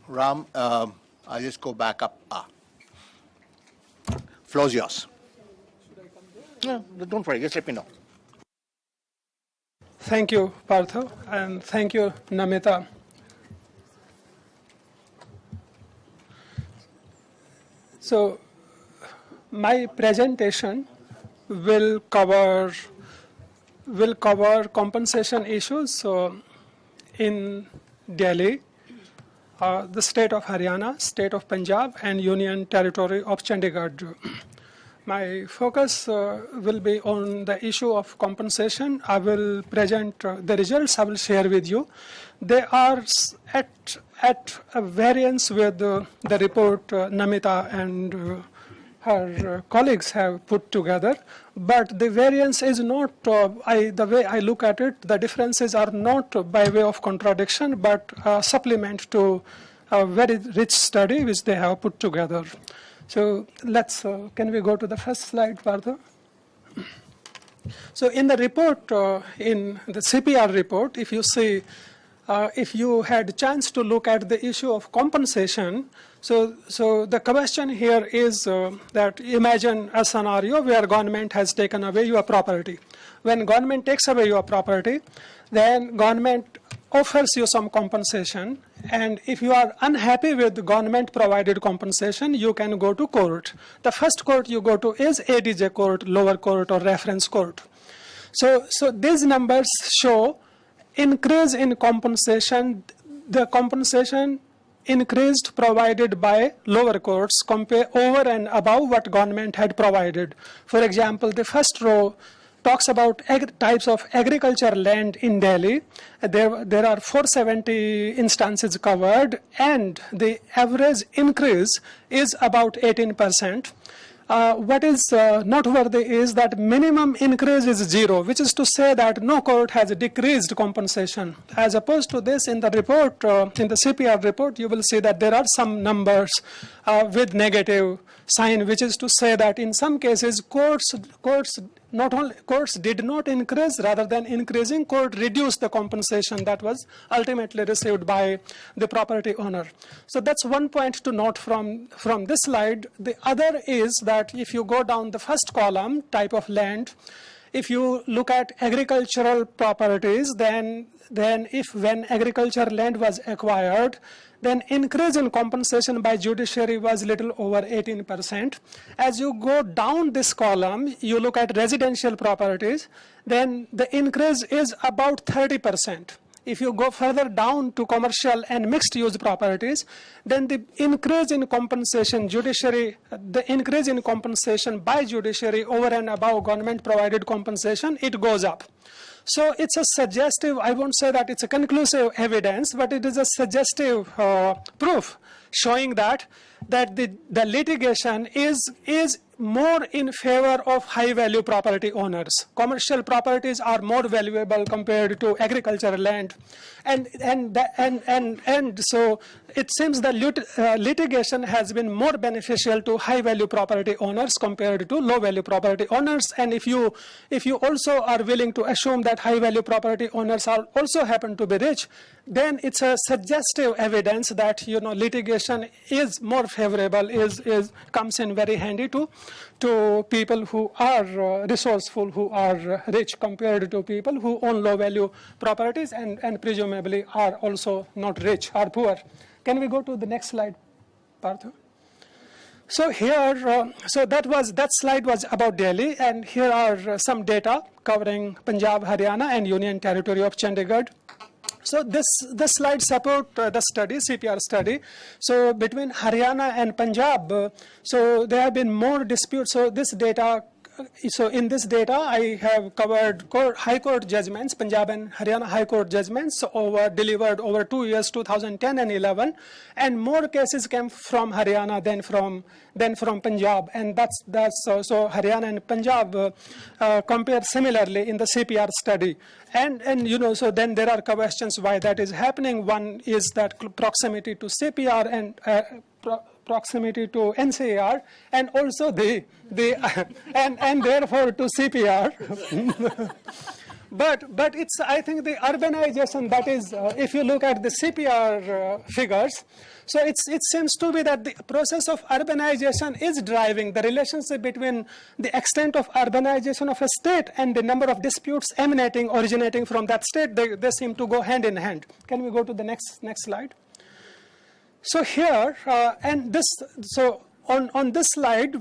Ram, I'll just go back up. Floor's yours. No, don't worry, just let me know. Thank you, Partho, and thank you, Namita. So, my presentation will cover compensation issues in Delhi, the state of Haryana, state of Punjab, and Union Territory of Chandigarh. My focus will be on the issue of compensation. I will present the results I will share with you. They are at a variance with the report Namita and her colleagues have put together, but the variance is not, the way I look at it, the differences are not by way of contradiction, but supplement to a very rich study which they have put together. So let's, can we go to the first slide, Partho? So in the report, in the CPR report, if you see, if you had a chance to look at the issue of compensation, so the question here is that imagine a scenario where government has taken away your property. When government takes away your property, then government offers you some compensation, and if you are unhappy with the government provided compensation, you can go to court. The first court you go to is ADJ court, lower court, or reference court. So these numbers show increase in compensation, the compensation increased provided by lower courts compare over and above what government had provided. For example, the first row talks about types of agriculture land in Delhi. There are 470 instances covered, and the average increase is about 18%. What is noteworthy is that minimum increase is 0, which is to say that no court has decreased compensation. As opposed to this, in the report, in the CPR report, you will see that there are some numbers with negative sign, which is to say that in some cases courts did not increase, rather than increasing, court reduced the compensation that was ultimately received by the property owner. So that's one point to note from this slide. The other is that if you go down the first column, type of land, if you look at agricultural properties, then when agriculture land was acquired, then increase in compensation by judiciary was little over 18%. As you go down this column, you look at residential properties, then the increase is about 30%. If you go further down to commercial and mixed use properties, then the increase in compensation the increase in compensation by judiciary over and above government provided compensation, it goes up. So it's a suggestive, I won't say that it's a conclusive evidence, but it is a suggestive proof showing that the litigation is more in favor of high value property owners. Commercial properties are more valuable compared to agricultural land, and so it seems that litigation has been more beneficial to high value property owners compared to low value property owners. And if you also are willing to assume that high value property owners are also happen to be rich, then it's a suggestive evidence that litigation is more favorable, comes in very handy to people who are resourceful, who are rich, compared to people who own low value properties and presumably are also not rich or poor. Can we go to the next slide, Partho? So here, so that slide was about Delhi, and here are some data covering Punjab, Haryana, and Union Territory of Chandigarh. So this slide support the study, CPR study. So between Haryana and Punjab, so there have been more disputes. So this data, so in this data, I have covered high court judgments, Punjab and Haryana high court judgments delivered over 2 years, 2010 and 11, and more cases came from Haryana than from Punjab, and that's so Haryana and Punjab compare similarly in the CPR study, and so then there are questions why that is happening. One is that proximity to CPR and proximity to NCAR, and also and therefore to CPR. But it's, I think, the urbanization that is, if you look at the CPR figures, so it seems to be that the process of urbanization is driving the relationship between the extent of urbanization of a state and the number of disputes originating from that state. They seem to go hand in hand. Can we go to the next slide? So here, on this slide,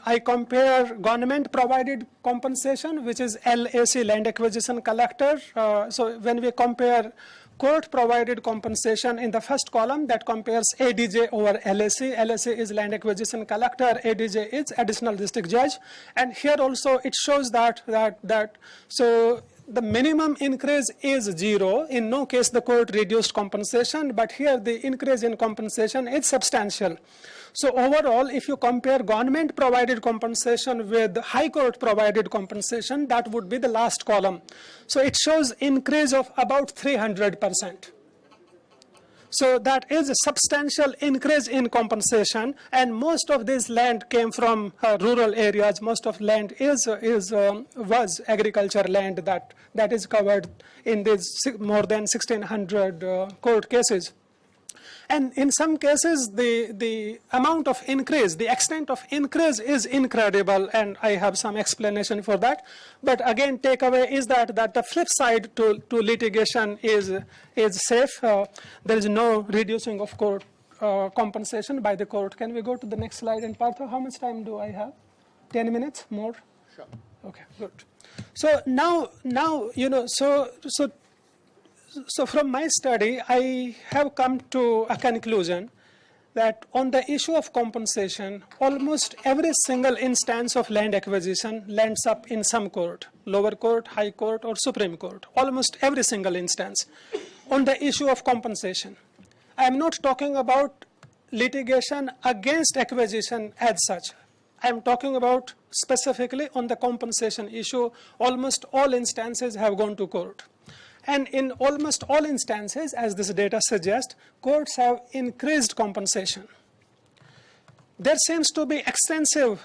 I compare government-provided compensation, which is LAC, Land Acquisition Collector. So when we compare court-provided compensation in the first column, that compares ADJ over LAC. LAC is Land Acquisition Collector, ADJ is Additional District Judge. And here also it shows that so the minimum increase is 0. In no case the court reduced compensation, but here the increase in compensation is substantial. So overall, if you compare government-provided compensation with high court-provided compensation, that would be the last column. So it shows increase of about 300%. So that is a substantial increase in compensation, and most of this land came from rural areas. Most of land was agriculture land that is covered in these more than 1,600 court cases. And in some cases, the amount of increase, the extent of increase is incredible, and I have some explanation for that. But again, takeaway is that the flip side to litigation is safe. There is no reducing of court compensation by the court. Can we go to the next slide? And Partha, how much time do I have? 10 minutes more? Sure. Okay, good. So now So from my study, I have come to a conclusion that on the issue of compensation, almost every single instance of land acquisition lands up in some court, lower court, high court, or Supreme Court, almost every single instance on the issue of compensation. I am not talking about litigation against acquisition as such. I am talking about specifically on the compensation issue. Almost all instances have gone to court. And in almost all instances, as this data suggests, courts have increased compensation. There seems to be extensive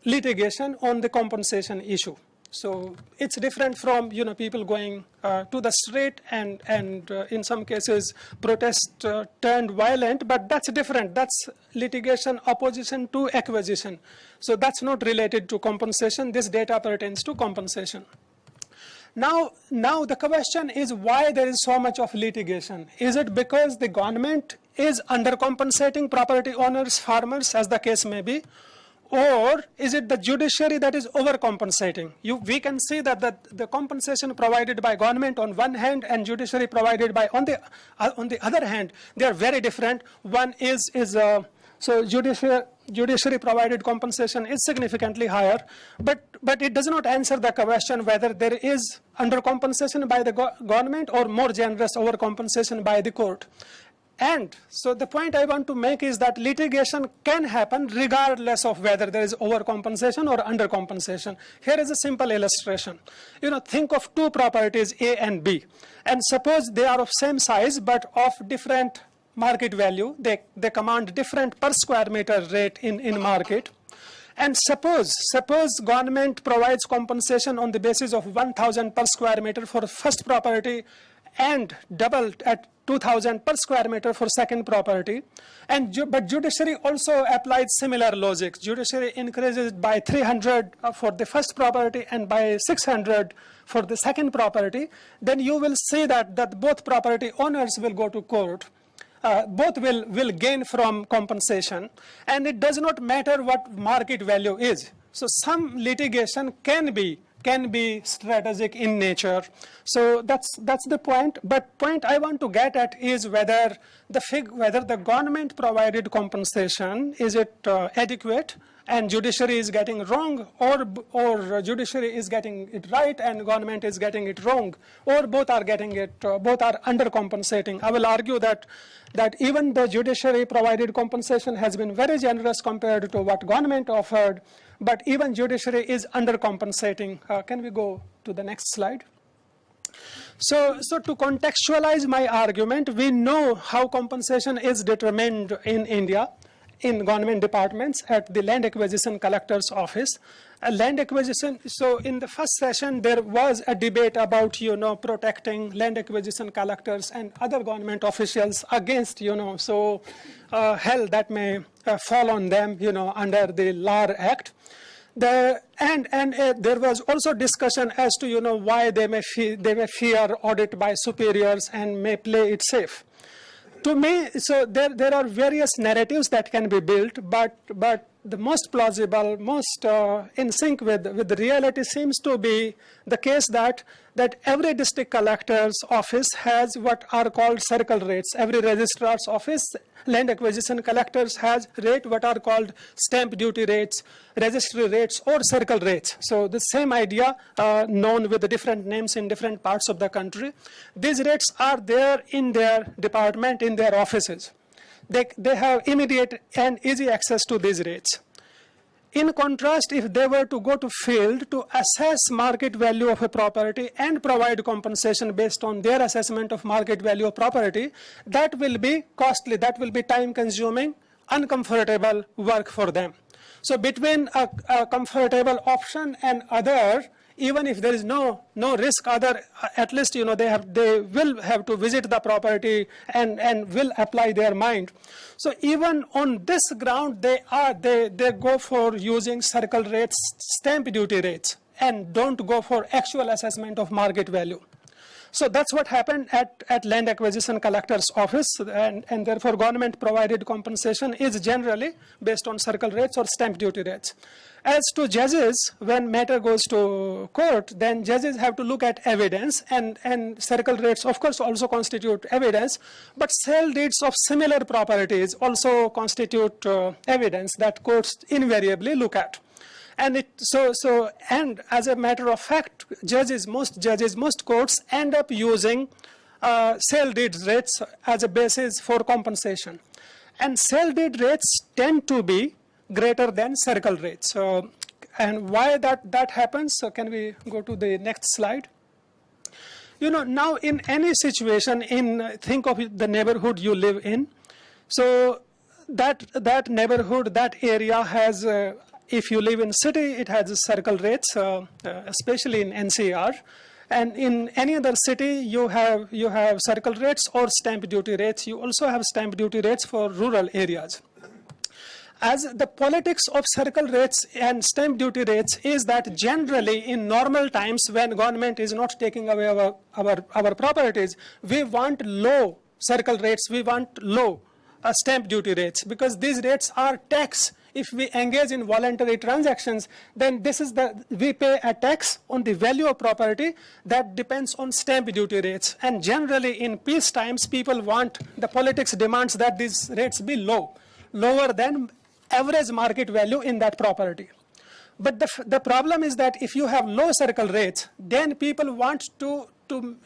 litigation on the compensation issue. So it's different from people going to the street and in some cases protest turned violent, but that's different. That's litigation opposition to acquisition. So that's not related to compensation. This data pertains to compensation. Now the question is why there is so much of litigation. Is it because the government is undercompensating property owners, farmers, as the case may be, or is it the judiciary that is overcompensating? We can see that the compensation provided by government on one hand and judiciary provided by on the other hand, they are very different. One is so judiciary provided compensation is significantly higher, but it does not answer the question whether there is undercompensation by the government or more generous overcompensation by the court. And so the point I want to make is that litigation can happen regardless of whether there is overcompensation or undercompensation. Here is a simple illustration. Think of two properties, A and B, and suppose they are of same size but of different market value. They command different per square meter rate in market. And suppose government provides compensation on the basis of 1,000 per square meter for first property and doubled at 2,000 per square meter for second property. But judiciary also applied similar logic. Judiciary increases by 300 for the first property and by 600 for the second property. Then you will see that both property owners will go to court. Both will gain from compensation, and it does not matter what market value is. So some litigation can be strategic in nature. So that's the point. But point I want to get at is whether the government provided compensation, is it adequate, and judiciary is getting wrong, or judiciary is getting it right and government is getting it wrong, or both are getting it, both are undercompensating. I will argue that even the judiciary provided compensation has been very generous compared to what government offered, but even judiciary is undercompensating. Can we go to the next slide? So to contextualize my argument, we know how compensation is determined in India. in government departments at the Land Acquisition Collector's Office. Land acquisition, so in the first session, there was a debate about, protecting land acquisition collectors and other government officials against, hell that may fall on them, under the LAR Act. There was also discussion as to, why they may fear audit by superiors and may play it safe. To me, so there are various narratives that can be built, but the most plausible, most in sync with the reality seems to be the case that every district collector's office has what are called circle rates. Every registrar's office, land acquisition collectors has rate what are called stamp duty rates, registry rates, or circle rates. So the same idea known with the different names in different parts of the country. These rates are there in their department, in their offices. They have immediate and easy access to these rates. In contrast, if they were to go to field to assess market value of a property and provide compensation based on their assessment of market value of property, that will be costly, that will be time-consuming, uncomfortable work for them. So between a comfortable option and other, even if there is no risk, at least they will have to visit the property and will apply their mind. So even on this ground, they go for using circle rates, stamp duty rates, and don't go for actual assessment of market value. So that's what happened at Land Acquisition Collector's Office, and therefore government provided compensation is generally based on circle rates or stamp duty rates. As to judges, when matter goes to court, then judges have to look at evidence, and circle rates of course also constitute evidence, but sale deeds of similar properties also constitute evidence that courts invariably look at. And and as a matter of fact, most courts end up using sale deed rates as a basis for compensation. And sale deed rates tend to be greater than circle rates. And why that happens, so can we go to the next slide? Now in any situation, think of the neighborhood you live in. So that neighborhood, that area has, if you live in city, it has circle rates, especially in NCR. And in any other city, you have circle rates or stamp duty rates. You also have stamp duty rates for rural areas. As the politics of circle rates and stamp duty rates is that generally in normal times when government is not taking away our properties, we want low circle rates, we want low stamp duty rates, because these rates are tax. If we engage in voluntary transactions, then we pay a tax on the value of property that depends on stamp duty rates. And generally in peace times, the politics demands that these rates be lower than average market value in that property. But the problem is that if you have low circle rates, then people want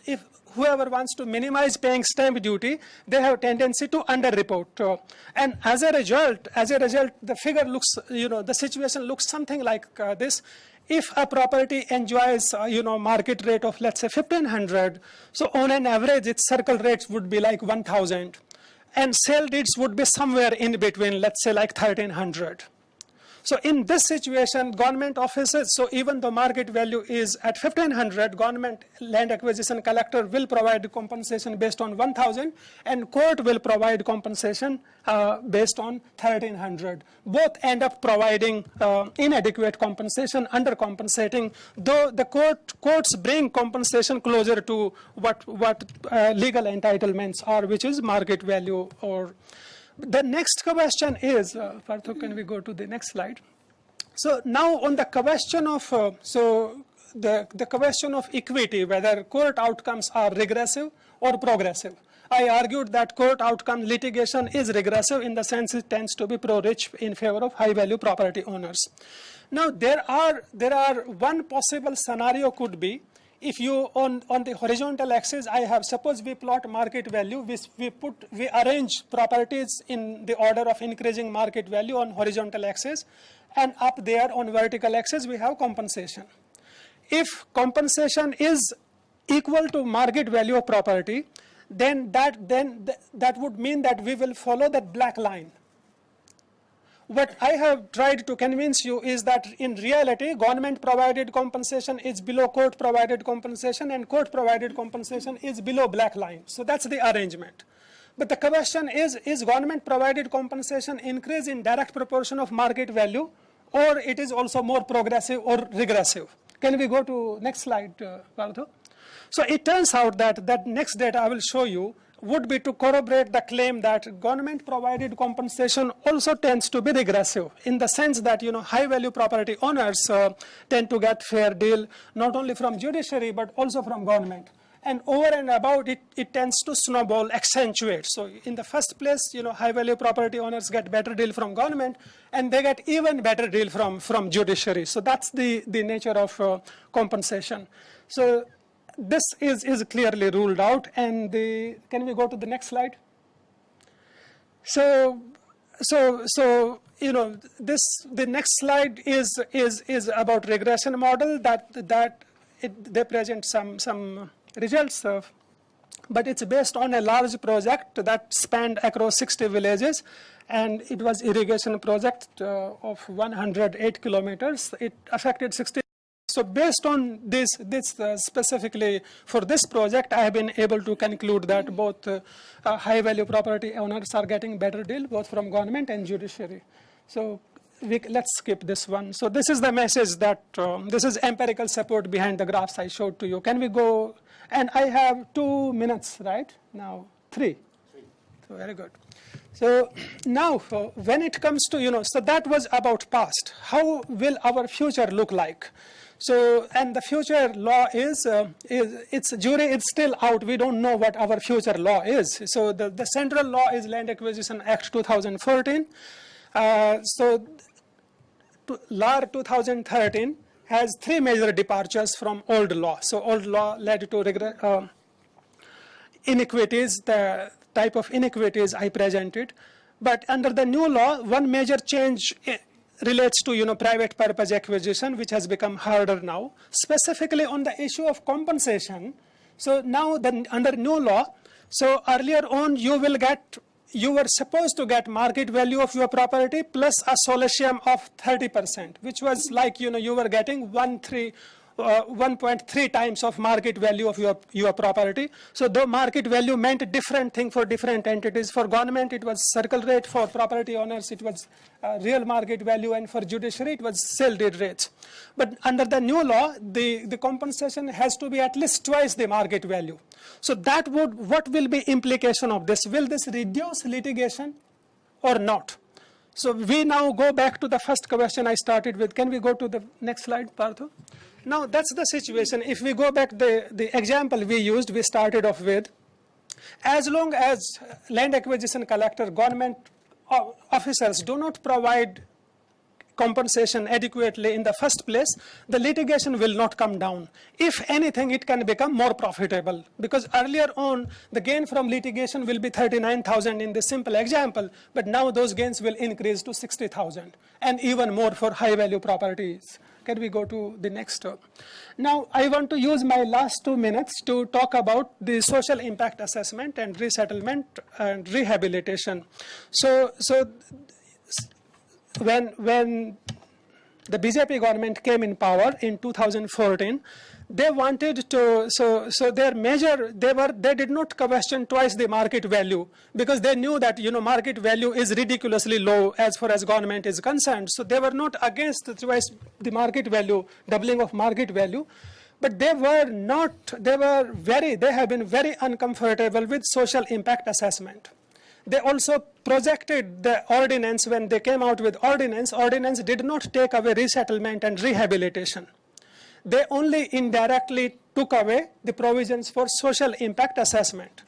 if whoever wants to minimize paying stamp duty, they have a tendency to underreport. And as a result, the figure looks, the situation looks something like this. If a property enjoys, market rate of, let's say, 1,500, so on an average, its circle rates would be like 1,000. And sale deeds would be somewhere in between, let's say like 1,300. So in this situation, government offices, so even though market value is at 1,500, government land acquisition collector will provide compensation based on 1,000, and court will provide compensation based on 1,300. Both end up providing inadequate compensation, undercompensating, though the courts bring compensation closer to what legal entitlements are, which is market value. Or the next question is, Partho, can we go to the next slide? So now on the question of, the question of equity, whether court outcomes are regressive or progressive. I argued that court outcome litigation is regressive in the sense it tends to be pro-rich in favor of high-value property owners. Now there are one possible scenario could be, if you on the horizontal axis, suppose we plot market value, we arrange properties in the order of increasing market value on horizontal axis, and up there on vertical axis we have compensation. If compensation is equal to market value of property, then that would mean that we will follow that black line. what I have tried to convince you is that in reality, government provided compensation is below court provided compensation, and court provided compensation is below black line. So that's the arrangement. But the question is government provided compensation increase in direct proportion of market value, or it is also more progressive or regressive? Can we go to next slide, Partho? So it turns out that next data I will show you would be to corroborate the claim that government provided compensation also tends to be regressive, in the sense that, you know, high value property owners tend to get fair deal not only from judiciary but also from government. And over and about it tends to snowball, accentuate. So in the first place, you know, high value property owners get better deal from government, and they get even better deal from judiciary. So that's the nature of compensation. So this is clearly ruled out. And can we go to the next slide? So you know, the next slide is about regression model they present some results of, but it's based on a large project that spanned across 60 villages, and it was irrigation project of 108 kilometers. It affected 60. So based on this specifically for this project, I have been able to conclude that both high value property owners are getting better deal both from government and judiciary. So let's skip this one. So this is the message that this is empirical support behind the graphs I showed to you. Can we go? And I have 2 minutes, right? Now 3. So very good. So now when it comes to, you know, so that was about past. How will our future look like? So, and the future law it's jury is still out. We don't know what our future law is. So the central law is Land Acquisition Act 2014. So LAR 2013 has 3 major departures from old law. So old law led to inequities, the type of inequities I presented. But under the new law, one major change relates to, you know, private purpose acquisition, which has become harder now, specifically on the issue of compensation. So now under new law, so earlier on you were supposed to get market value of your property plus a solatium of 30%, which was like, you know, you were getting 1.3 times of market value of your property. So the market value meant different thing for different entities. For government, it was circle rate. For property owners, it was real market value. And for judiciary, it was sale deed rates. But under the new law, the compensation has to be at least twice the market value. So what will be implication of this? Will this reduce litigation or not? So we now go back to the first question I started with. Can we go to the next slide, Partho? Now that's the situation. If we go back the example we started off with, as long as land acquisition collector, government officers do not provide compensation adequately in the first place, the litigation will not come down. If anything, it can become more profitable, because earlier on the gain from litigation will be 39,000 in this simple example, but now those gains will increase to 60,000 and even more for high value properties. Can we go to the next? Now I want to use my last 2 minutes to talk about the social impact assessment and resettlement and rehabilitation. So when the BJP government came in power in 2014, they wanted to, so their measure, they did not question twice the market value, because they knew that, you know, market value is ridiculously low as far as government is concerned. So they were not against twice the market value, doubling of market value, but they have been very uncomfortable with social impact assessment. They also projected the ordinance. When they came out with ordinance did not take away resettlement and rehabilitation. They only indirectly took away the provisions for social impact assessment.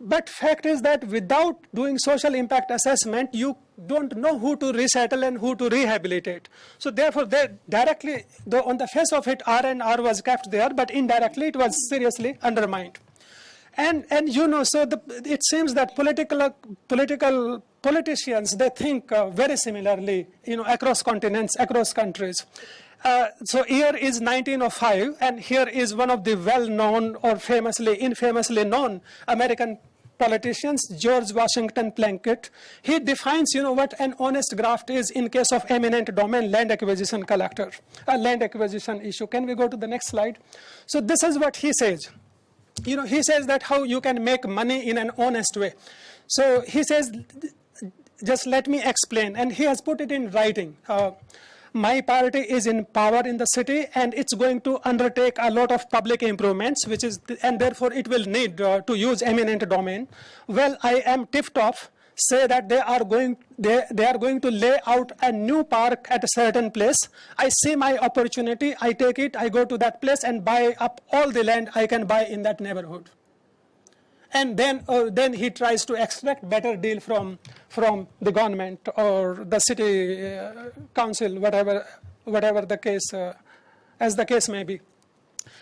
But fact is that without doing social impact assessment, you don't know who to resettle and who to rehabilitate. So therefore, they directly, though on the face of it, R&R was kept there, but indirectly it was seriously undermined. And you know, so it seems that politicians, they think very similarly, you know, across continents, across countries. So here is 1905, and here is one of the well-known or infamously known American politicians, George Washington Plunkett. He defines, what an honest graft is in case of eminent domain land acquisition land acquisition issue. Can we go to the next slide? So this is what he says. He says that how you can make money in an honest way. So he says, just let me explain, and he has put it in writing. My party is in power in the city, and it's going to undertake a lot of public improvements, and therefore it will need to use eminent domain. Well, I am tipped off, say that they are going to lay out a new park at a certain place. I see my opportunity, I take it, I go to that place and buy up all the land I can buy in that neighborhood. And then he tries to extract better deal from the government or the city council, whatever the case, as the case may be.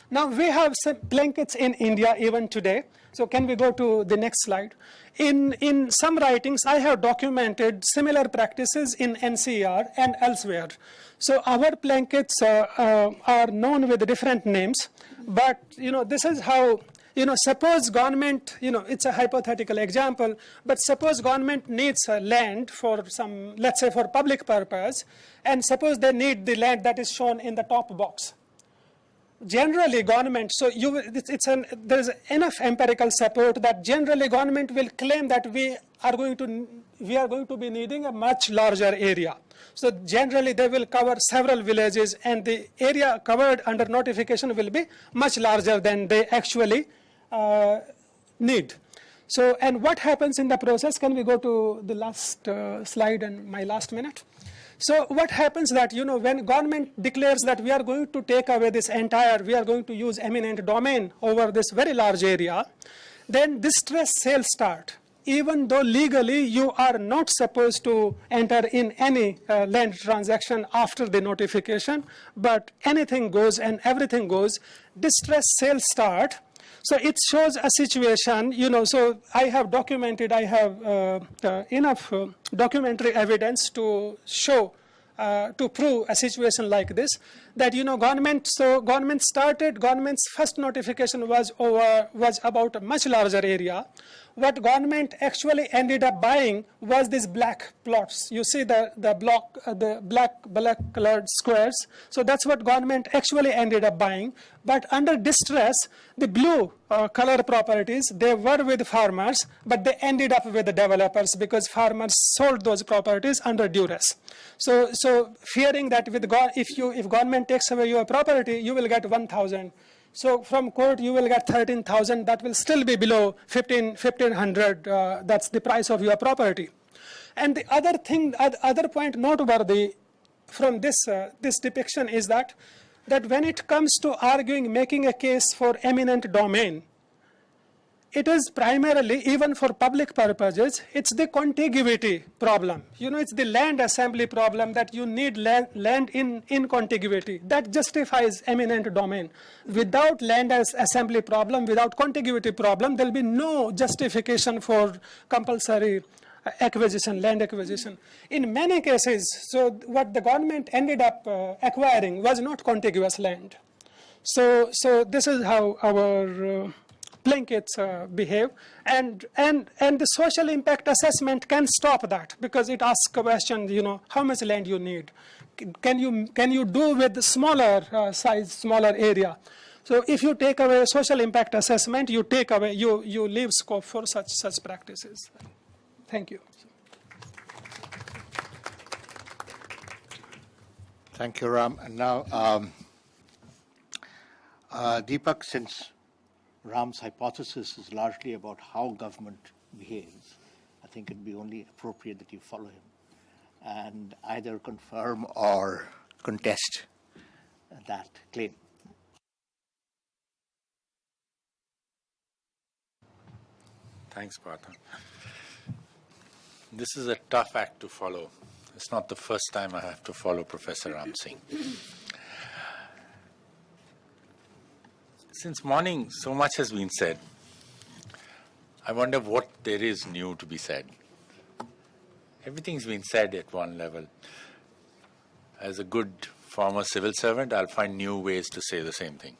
Now we have some Plunkett's in India even today. So can we go to the next slide? In some writings, I have documented similar practices in NCR and elsewhere. So our Plunkett's are known with different names, but this is how. Suppose government, it's a hypothetical example, but suppose government needs land for some, let's say for public purpose, and suppose they need the land that is shown in the top box. Generally government, there is enough empirical support that generally government will claim that we are going to be needing a much larger area. So generally they will cover several villages, and the area covered under notification will be much larger than they actually need. So, and what happens in the process? Can we go to the last slide and my last minute? So what happens that, when government declares that we are going to take away this we are going to use eminent domain over this very large area, then distress sales start. Even though legally you are not supposed to enter in any land transaction after the notification, but anything goes and everything goes, distress sales start. So it shows a situation, so I have documented, I have enough documentary evidence to show, to prove a situation like this, that, government's first notification was about a much larger area. What government actually ended up buying was these black plots. You see the black colored squares. So that's what government actually ended up buying. But under distress, the blue color properties, they were with farmers, but they ended up with the developers because farmers sold those properties under duress. So fearing that if government takes away your property, you will get 1,000. So from court, you will get 13,000. That will still be below 1,500. That's the price of your property. And the other point noteworthy from this depiction is that when it comes to making a case for eminent domain, it is primarily, even for public purposes, it's the contiguity problem. It's the land assembly problem that you need land in contiguity. That justifies eminent domain. Without land assembly problem, without contiguity problem, there will be no justification for compulsory land acquisition. In many cases, so what the government ended up acquiring was not contiguous land. So this is how our Plunkett's behave, and the social impact assessment can stop that, because it asks a question, how much land you need, can you do with smaller smaller area. So if you take away social impact assessment, you leave scope for such practices. Thank you. Thank you, Ram. And now, Deepak, since Ram's hypothesis is largely about how government behaves, I think it'd be only appropriate that you follow him and either confirm or contest that claim. Thanks, Partha. This is a tough act to follow. It's not the first time I have to follow Professor Ram Singh. Since morning, so much has been said. I wonder what there is new to be said. Everything's been said at one level. As a good former civil servant, I'll find new ways to say the same thing.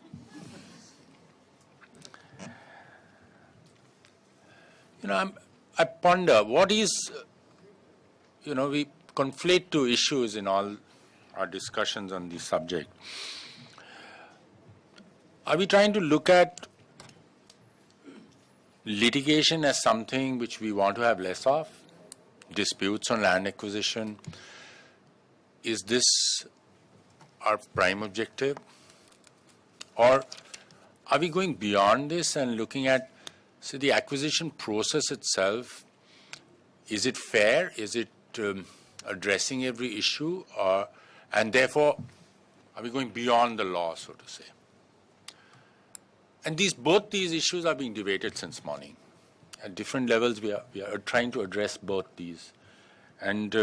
I ponder what is, we conflate two issues in all our discussions on this subject. Are we trying to look at litigation as something which we want to have less of? Disputes on land acquisition? Is this our prime objective? Or are we going beyond this and looking at, say, the acquisition process itself? Is it fair? Is it addressing every issue? And therefore, are we going beyond the law, so to say? And both these issues are being debated since morning. At different levels, we are trying to address both these. And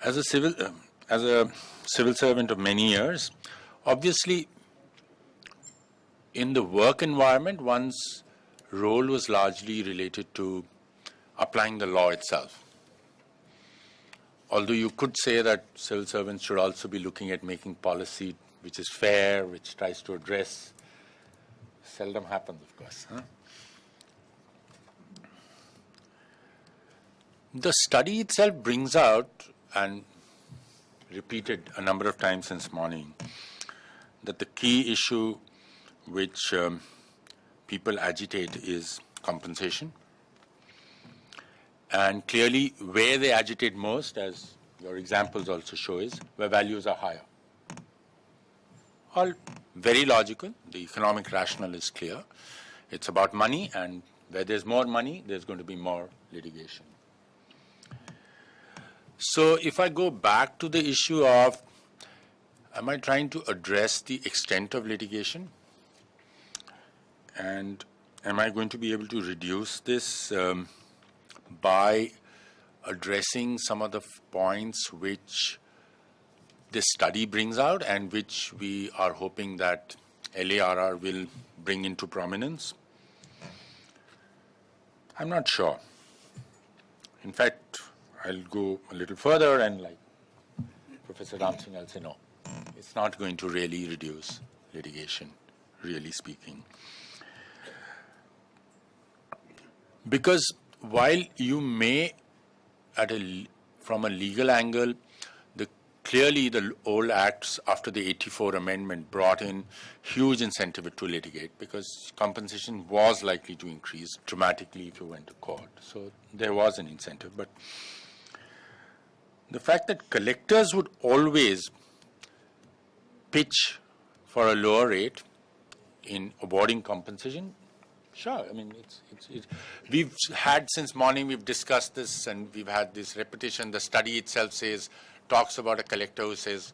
as a civil servant of many years, obviously, in the work environment, one's role was largely related to applying the law itself. Although you could say that civil servants should also be looking at making policy which is fair, which tries to address, seldom happens, of course. The study itself brings out, and repeated a number of times since morning, that the key issue which people agitate is compensation. And clearly, where they agitate most, as your examples also show, is where values are higher. All very logical. The economic rationale is clear. It's about money, and where there's more money, there's going to be more litigation. So if I go back to the issue of, am I trying to address the extent of litigation? And am I going to be able to reduce this by addressing some of the points which this study brings out and which we are hoping that LARR will bring into prominence? I'm not sure. In fact, I'll go a little further and, like Professor Ram Singh, I'll say no. It's not going to really reduce litigation, really speaking. Because while you may, from a legal angle, clearly the old acts after the 84 amendment brought in huge incentive to litigate, because compensation was likely to increase dramatically if you went to court. So there was an incentive. But the fact that collectors would always pitch for a lower rate in awarding compensation, sure. I mean, we've had since morning, we've discussed this and we've had this repetition. The study itself talks about a collector who says,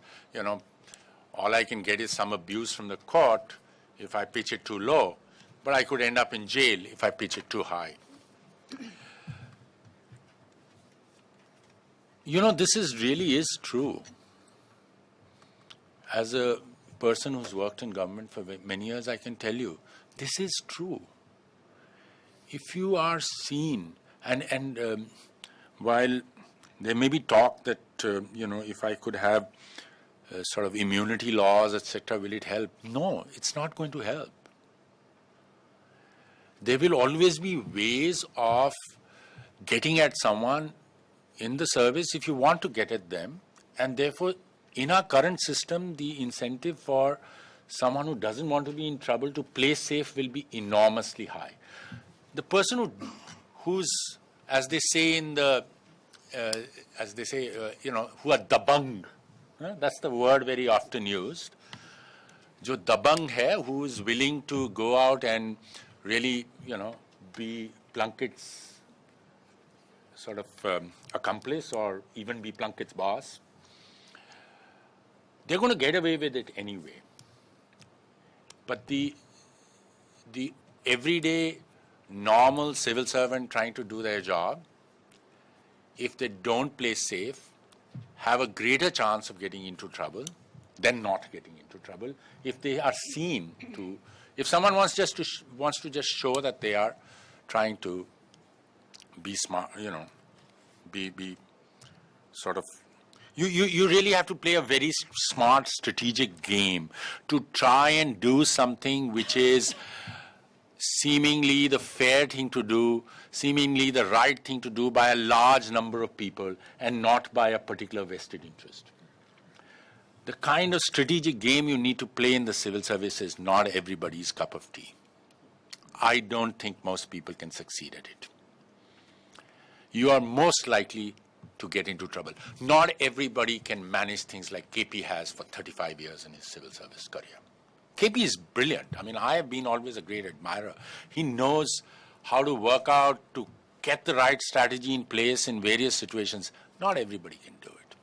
all I can get is some abuse from the court if I pitch it too low, but I could end up in jail if I pitch it too high. This really is true. As a person who's worked in government for many years, I can tell you, this is true. If you are seen, and while there may be talk that, if I could have sort of immunity laws, etc., will it help? No, it's not going to help. There will always be ways of getting at someone in the service if you want to get at them, and therefore, in our current system, the incentive for someone who doesn't want to be in trouble to play safe will be enormously high. The person who's, as they say who are dabang, that's the word very often used. Jo dabang hai, who is willing to go out and really, be Plunkett's sort of accomplice or even be Plunkett's boss. They're going to get away with it anyway. But the everyday normal civil servant trying to do their job, if they don't play safe, have a greater chance of getting into trouble than not getting into trouble. If they are seen to, if someone wants to just show that they are trying to be smart, be sort of, you really have to play a very smart strategic game to try and do something which is seemingly the fair thing to do, seemingly the right thing to do by a large number of people and not by a particular vested interest. The kind of strategic game you need to play in the civil service is not everybody's cup of tea. I don't think most people can succeed at it. You are most likely to get into trouble. Not everybody can manage things like KP has for 35 years in his civil service career. KP is brilliant. I mean, I have been always a great admirer. He knows how to work out, to get the right strategy in place in various situations. Not everybody can do it.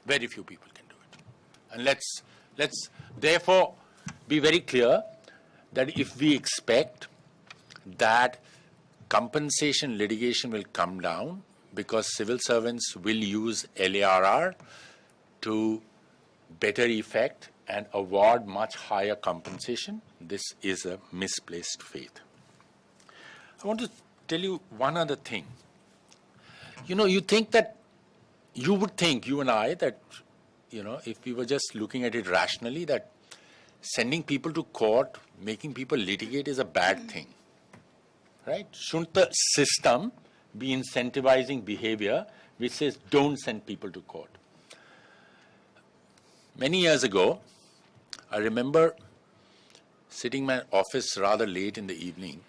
Very few people can do it. And let's therefore be very clear that if we expect that compensation litigation will come down because civil servants will use LARR to better effect and award much higher compensation, this is a misplaced faith. I want to tell you one other thing. You know, you would think, you and I, that, you know, if we were just looking at it rationally, that sending people to court, making people litigate is a bad thing. Right? Shouldn't the system be incentivizing behavior which says don't send people to court? Many years ago, I remember sitting in my office rather late in the evening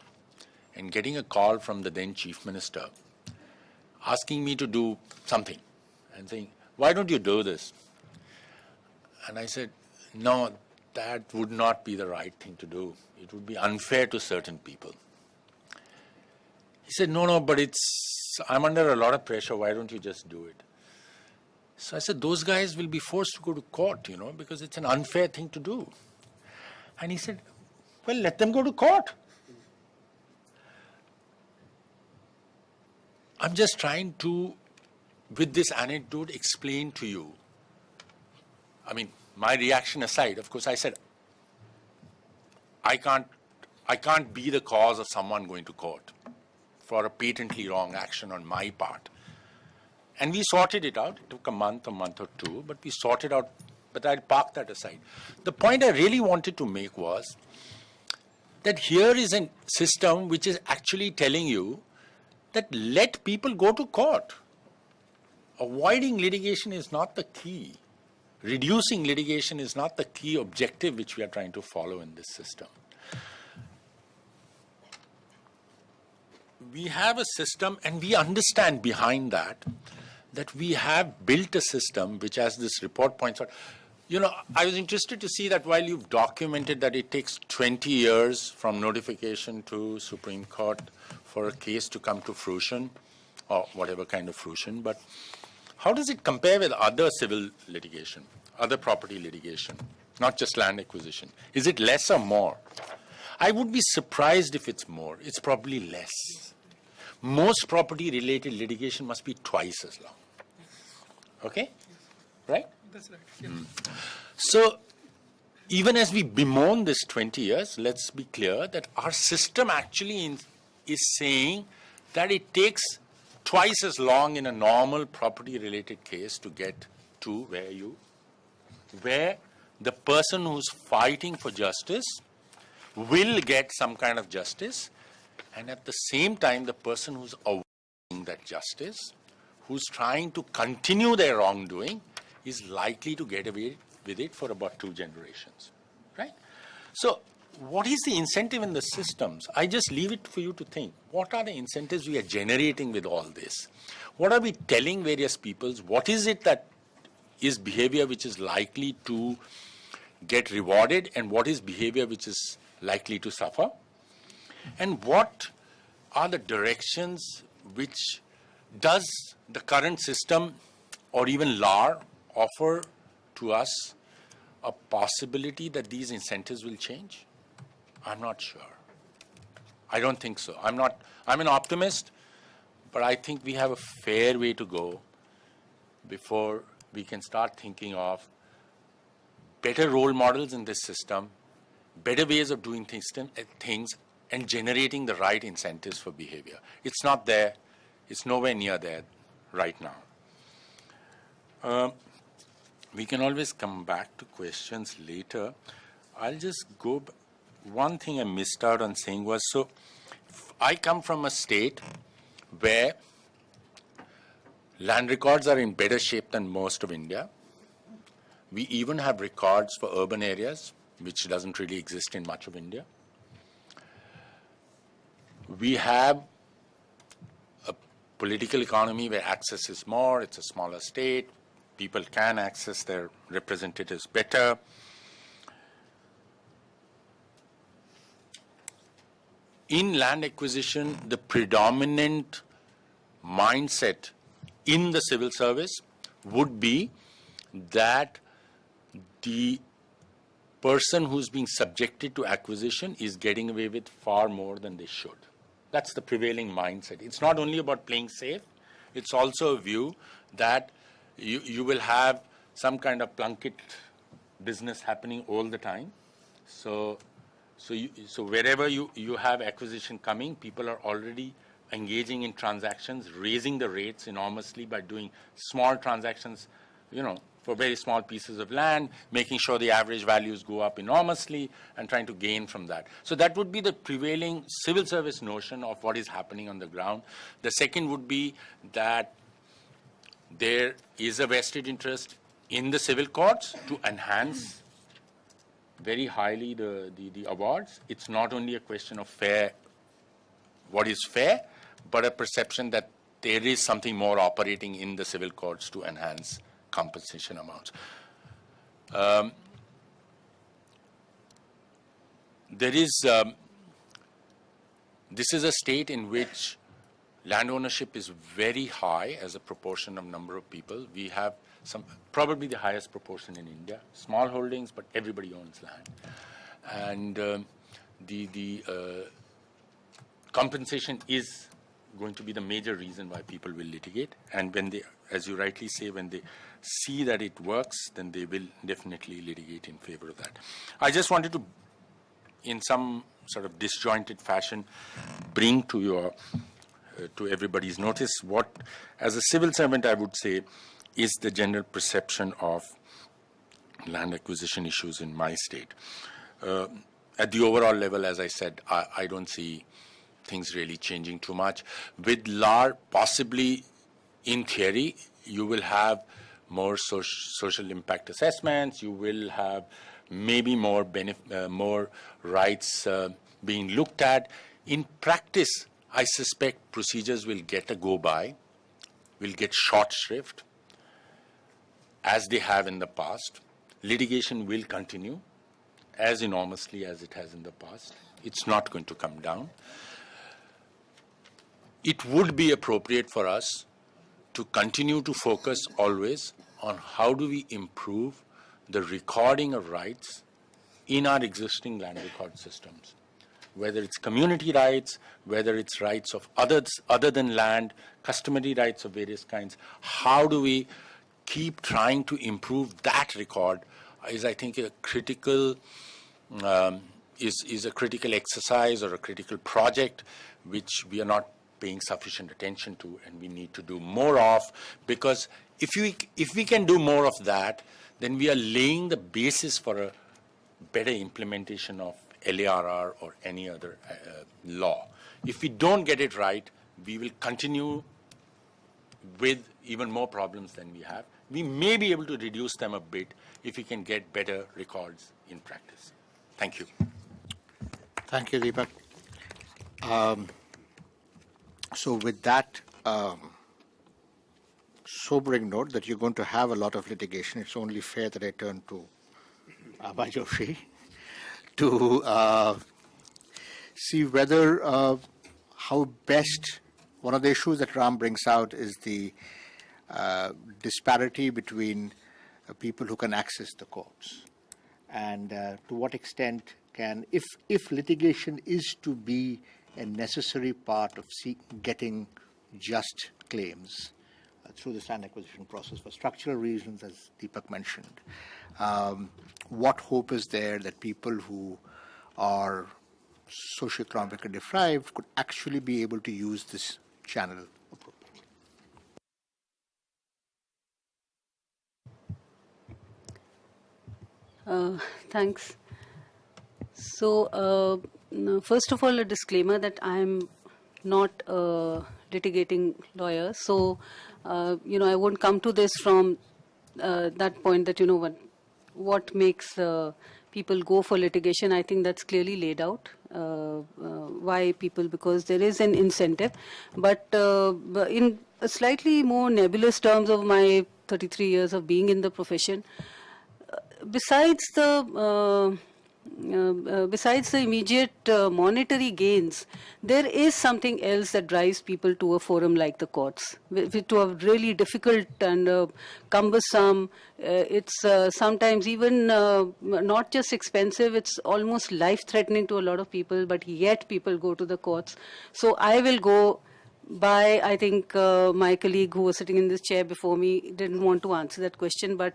and getting a call from the then Chief Minister asking me to do something and saying, why don't you do this? And I said, no, that would not be the right thing to do. It would be unfair to certain people. He said, no, but I'm under a lot of pressure. Why don't you just do it? So I said, those guys will be forced to go to court, you know, because it's an unfair thing to do. And he said, well, let them go to court. I'm just trying to, with this anecdote, explain to you. I mean, my reaction aside, of course, I said, I can't be the cause of someone going to court for a patently wrong action on my part. And we sorted it out. It took a month or two, but we sorted out, but I'll park that aside. The point I really wanted to make was that here is a system which is actually telling you that let people go to court. Avoiding litigation is not the key. Reducing litigation is not the key objective which we are trying to follow in this system. We have a system, and we understand behind that we have built a system which, as this report points out, you know, I was interested to see that while you've documented that it takes 20 years from notification to Supreme Court for a case to come to fruition, or whatever kind of fruition, but how does it compare with other civil litigation, other property litigation, not just land acquisition? Is it less or more? I would be surprised if it's more. It's probably less. Most property-related litigation must be twice as long. Okay? Right? That's right. Yeah. So, even as we bemoan this 20 years, let's be clear that our system actually is saying that it takes twice as long in a normal property-related case to get to where the person who's fighting for justice will get some kind of justice, and at the same time, the person who's avoiding that justice, who's trying to continue their wrongdoing, is likely to get away with it for about 2 generations, right? So what is the incentive in the systems? I just leave it for you to think. What are the incentives we are generating with all this? What are we telling various peoples? What is it that is behavior which is likely to get rewarded, and what is behavior which is likely to suffer? And what are the directions which does the current system or even LAR offer to us a possibility that these incentives will change? I'm not sure. I don't think so. I'm an optimist, but I think we have a fair way to go before we can start thinking of better role models in this system, better ways of doing things and generating the right incentives for behavior. It's not there. It's nowhere near there right now. We can always come back to questions later. I'll just go one thing I missed out on saying was, so I come from a state where land records are in better shape than most of India. We even have records for urban areas, which doesn't really exist in much of India. We have a political economy where access is more, it's a smaller state, people can access their representatives better. In land acquisition, the predominant mindset in the civil service would be that the person who's being subjected to acquisition is getting away with far more than they should. That's the prevailing mindset. It's not only about playing safe, it's also a view that you will have some kind of plunket business happening all the time. So wherever you have acquisition coming, people are already engaging in transactions, raising the rates enormously by doing small transactions, for very small pieces of land, making sure the average values go up enormously and trying to gain from that. So that would be the prevailing civil service notion of what is happening on the ground. The second would be that there is a vested interest in the civil courts to enhance very highly the awards. It's not only a question of what is fair, but a perception that there is something more operating in the civil courts to enhance compensation amounts. This is a state in which land ownership is very high as a proportion of number of people. We have probably the highest proportion in India. Small holdings, but everybody owns land. And the compensation is going to be the major reason why people will litigate. And when they, as you rightly say, when they see that it works, then they will definitely litigate in favor of that. I just wanted to, in some sort of disjointed fashion, bring to everybody's notice what, as a civil servant, I would say is the general perception of land acquisition issues in my state. At the overall level, as I said, I don't see things really changing too much. With possibly in theory, you will have more social impact assessments, you will have maybe more rights being looked at. In practice, I suspect procedures will get a go-by, will get short shrift, as they have in the past. Litigation will continue as enormously as it has in the past. It's not going to come down. It would be appropriate for us to continue to focus always on how do we improve the recording of rights in our existing land record systems. Whether it's community rights, whether it's rights of others other than land, customary rights of various kinds, how do we keep trying to improve that record is, I think, a critical is a critical exercise or a critical project which we are not paying sufficient attention to, and we need to do more of, because if we can do more of that, then we are laying the basis for a better implementation of LARR or any other law. If we don't get it right, we will continue with even more problems than we have. We may be able to reduce them a bit if we can get better records in practice. Thank you. Thank you, Deepak. So with that sobering note that you're going to have a lot of litigation, it's only fair that I turn to Abha Joshi to see whether how best, one of the issues that Ram brings out is the disparity between people who can access the courts, and to what extent can, if litigation is to be a necessary part of getting just claims through the land acquisition process for structural reasons, as Deepak mentioned, what hope is there that people who are socioeconomically deprived could actually be able to use this channel appropriately? Thanks. So, first of all, a disclaimer that I am not a litigating lawyer. So, I won't come to this from that point that, what makes people go for litigation. I think that's clearly laid out. Why people, because there is an incentive. But in a slightly more nebulous terms of my 33 years of being in the profession, besides the immediate monetary gains, there is something else that drives people to a forum like the courts, to a really difficult and cumbersome. It's sometimes even not just expensive, it's almost life-threatening to a lot of people, but yet people go to the courts. So I will go by, I think my colleague who was sitting in this chair before me didn't want to answer that question, but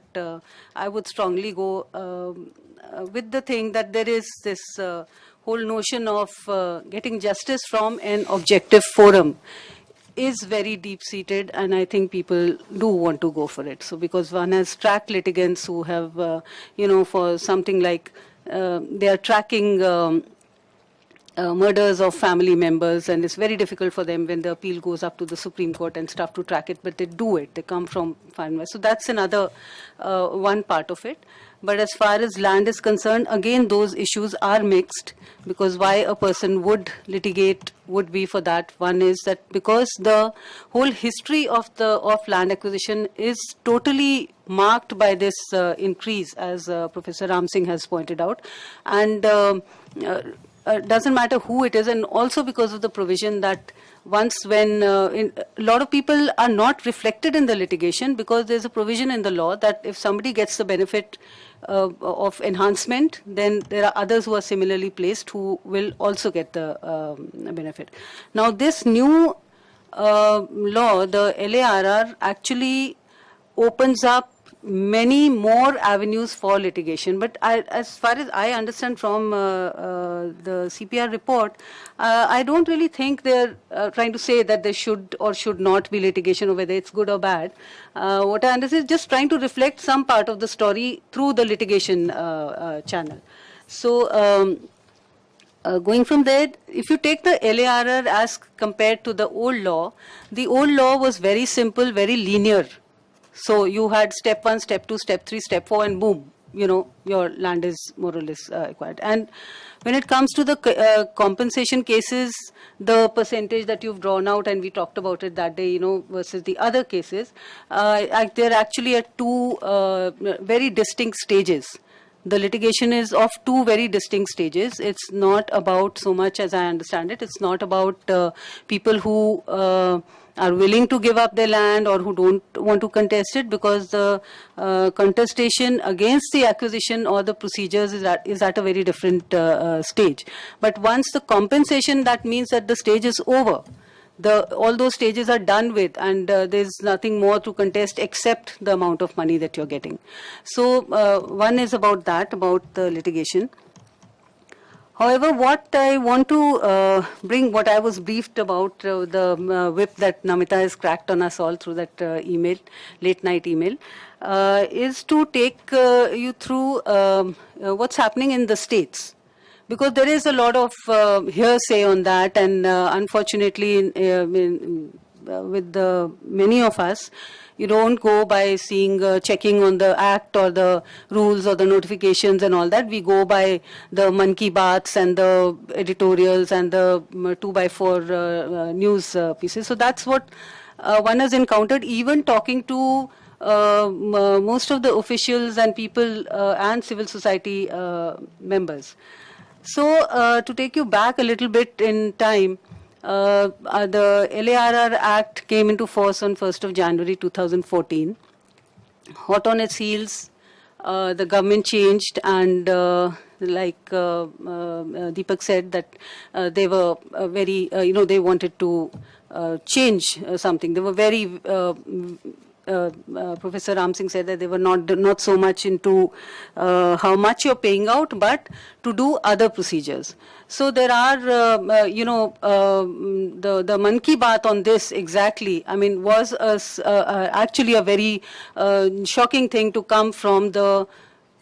I would strongly go with the thing that there is this whole notion of getting justice from an objective forum is very deep-seated, and I think people do want to go for it. So because one has tracked litigants who have, for something like they are tracking murders of family members, and it's very difficult for them when the appeal goes up to the Supreme Court and stuff to track it, but they do it. They come from far and wide. So that's another one part of it. But as far as land is concerned, again, those issues are mixed, because why a person would litigate would be for that. One is that because the whole history of land acquisition is totally marked by this increase, as Professor Ram Singh has pointed out, and doesn't matter who it is, and also because of the provision that once when a lot of people are not reflected in the litigation, because there's a provision in the law that if somebody gets the benefit of enhancement, then there are others who are similarly placed who will also get the benefit. Now this new law, the LARR, actually opens up many more avenues for litigation. But as far as I understand from the CPR report, I don't really think they're trying to say that there should or should not be litigation, or whether it's good or bad. What I understand is just trying to reflect some part of the story through the litigation channel. So going from there, if you take the LARR as compared to the old law was very simple, very linear. So you had step 1, step 2, step 3, step 4, and boom, your land is more or less acquired. And when it comes to the compensation cases, the percentage that you've drawn out, and we talked about it that day, versus the other cases, they're actually at two very distinct stages. The litigation is of two very distinct stages. It's not about, so much as I understand it, it's not about people who are willing to give up their land or who don't want to contest it, because the contestation against the acquisition or the procedures is at a very different stage. But once the compensation, that means that the stage is over. All those stages are done with, and there's nothing more to contest except the amount of money that you're getting. So one is about that, about the litigation. However, what I want to bring, what I was briefed about, the whip that Namita has cracked on us all through that email, late night email, is to take you through what's happening in the states. Because there is a lot of hearsay on that, and unfortunately, with many of us, you don't go by seeing, checking on the act or the rules or the notifications and all that. We go by the Man Ki Baats and the editorials and the 2x4 news pieces. So that's what one has encountered, even talking to most of the officials and people and civil society members. So to take you back a little bit in time, the LARR Act came into force on 1st of January 2014. Hot on its heels, the government changed, and like Deepak said, that they were very, they wanted to change something. They were very Professor Ram Singh said that they were not so much into how much you're paying out, but to do other procedures. So there are, the Man Ki Baat on this exactly, was actually a very shocking thing to come from the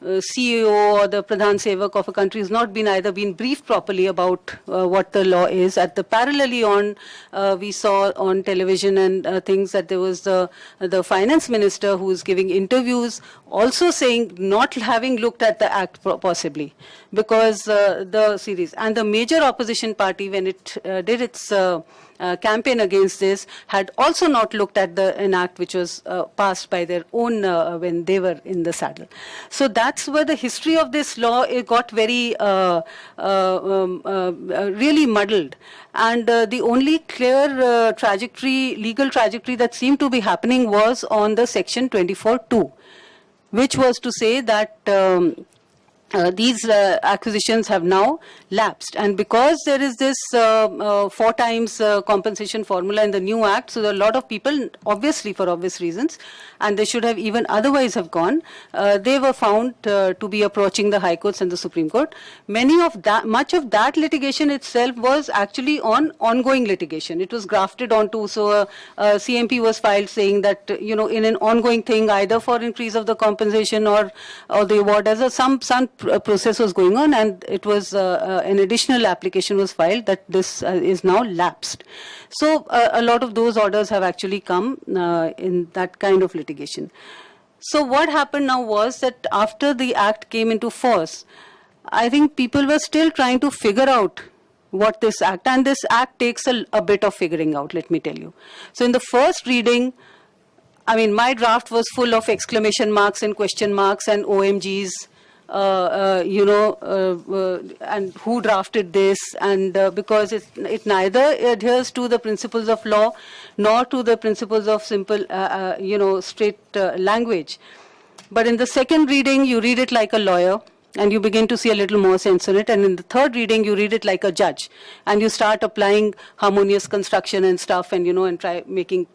CEO or the Pradhan Sevak of a country has not been either been briefed properly about what the law is. Parallelly on, we saw on television and things that there was the finance minister who was giving interviews also saying not having looked at the act possibly, because the series and the major opposition party, when it did its campaign against this, had also not looked at an act which was passed by their own when they were in the saddle. So that's where the history of this law it got very really muddled. And the only clear legal trajectory that seemed to be happening was on the section 24(2), which was to say that these acquisitions have now lapsed, and because there is this 4 times compensation formula in the new act, so there are a lot of people, obviously for obvious reasons, and they should have even otherwise have gone, they were found to be approaching the High Courts and the Supreme Court. Much of that litigation itself was actually on ongoing litigation. It was grafted onto, so CMP was filed saying that, in an ongoing thing, either for increase of the compensation or the award, as some process was going on, and it was an additional application was filed that this is now lapsed. So a lot of those orders have actually come in that kind of litigation. So what happened now was that after the act came into force, I think people were still trying to figure out what this act, and this act takes a bit of figuring out, let me tell you. So in the first reading, I mean, my draft was full of exclamation marks and question marks and OMGs, and who drafted this, and because it neither adheres to the principles of law nor to the principles of simple, straight language. But in the second reading, you read it like a lawyer, and you begin to see a little more sense in it. And in the third reading, you read it like a judge, and you start applying harmonious construction and stuff, and and try making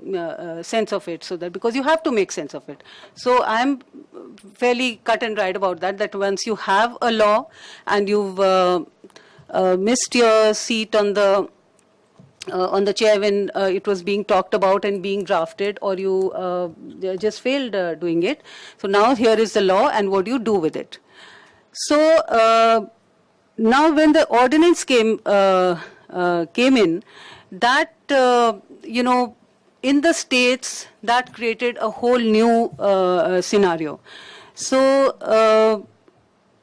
sense of it. So that, because you have to make sense of it. So I'm fairly cut and dried about that. That once you have a law and you've missed your seat on the chair when it was being talked about and being drafted, or you just failed doing it. So now here is the law, and what do you do with it? So now when the ordinance came in, that in the states, that created a whole new scenario. So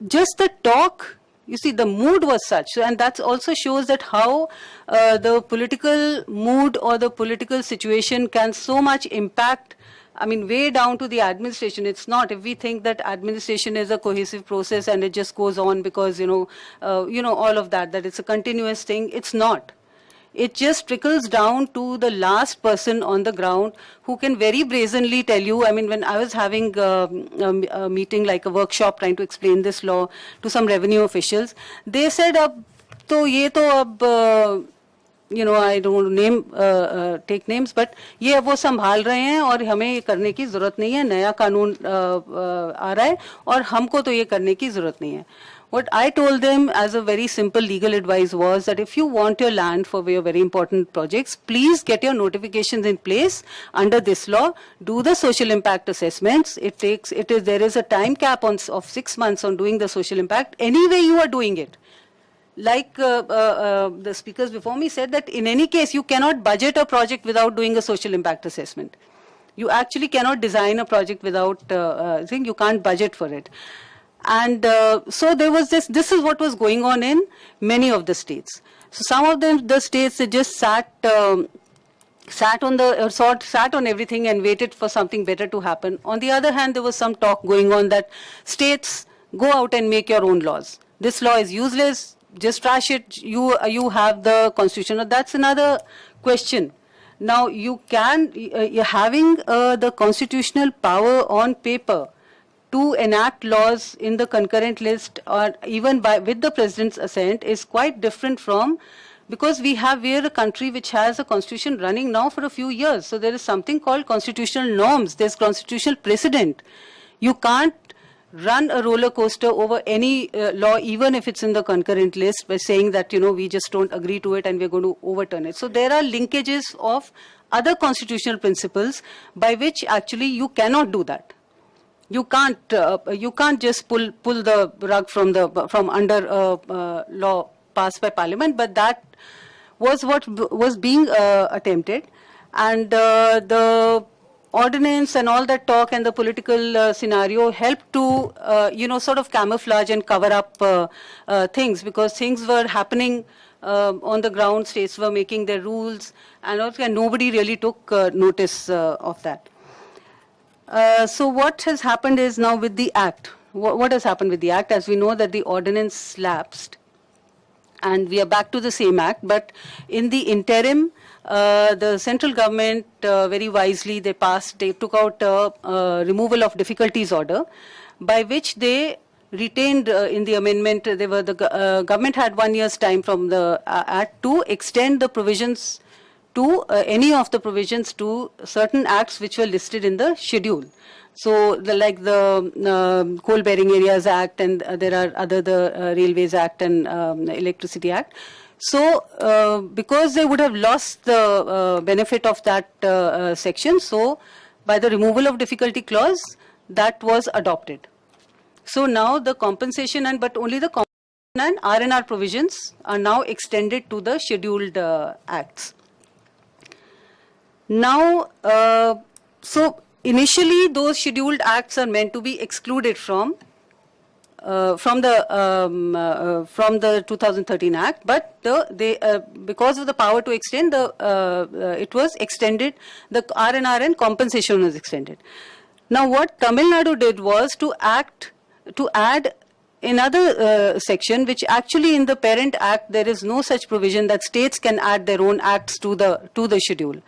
just the talk, you see, the mood was such, and that also shows that how the political mood or the political situation can so much impact, I mean, way down to the administration. It's not, if we think that administration is a cohesive process and it just goes on because, all of that it's a continuous thing. It's not. It just trickles down to the last person on the ground who can very brazenly tell you. I mean, when I was having a meeting, like a workshop, trying to explain this law to some revenue officials, they said, I don't take names, but ये अब वो संभाल रहे हैं और हमें ये करने की ज़रूरत नहीं है, नया कानून आ रहा है और हमको तो ये करने की ज़रूरत नहीं है. What I told them as a very simple legal advice was that if you want your land for your very important projects, please get your notifications in place under this law, do the social impact assessments. There is a time cap of 6 months on doing the social impact. Anyway, you are doing it. Like the speakers before me said, that in any case, you cannot budget a project without doing a social impact assessment. You actually cannot design a project without, you can't budget for it. And so there was this is what was going on in many of the states. So some of the states, they just sat on everything and waited for something better to happen. On the other hand, there was some talk going on that states, go out and make your own laws. This law is useless. Just trash it. You have the constitution. That's another question. Now you're having the constitutional power on paper to enact laws in the concurrent list, or even with the president's assent, is quite different from, because we're a country which has a constitution running now for a few years. So there is something called constitutional norms. There's constitutional precedent. You can't run a roller coaster over any law, even if it's in the concurrent list, by saying that, we just don't agree to it and we're going to overturn it. So there are linkages of other constitutional principles by which actually you cannot do that. you can't just pull the rug from under a law passed by Parliament, but that was what was being attempted, and the ordinance and all that talk and the political scenario helped to sort of camouflage and cover up things, because things were happening on the ground. States were making their rules, and nobody really took notice of that. So what has happened is now with the Act. What has happened with the Act? As we know that the ordinance lapsed, and we are back to the same Act, but in the interim, the central government very wisely they took out a removal of difficulties order, by which they retained in the amendment, the government had 1 year's time from the Act to extend the provisions to any of the provisions to certain acts which were listed in the schedule. So, like the Coal Bearing Areas Act, and there are the Railways Act and Electricity Act. So, because they would have lost the benefit of that section, so by the removal of difficulty clause, that was adopted. So now the compensation but only the compensation and R&R provisions are now extended to the scheduled acts. Now, so initially those scheduled acts are meant to be excluded from the 2013 Act, but because of the power to extend, it was extended. The R&R and compensation was extended. Now, what Tamil Nadu did was to add another section, which actually in the parent act there is no such provision that states can add their own acts to the schedule.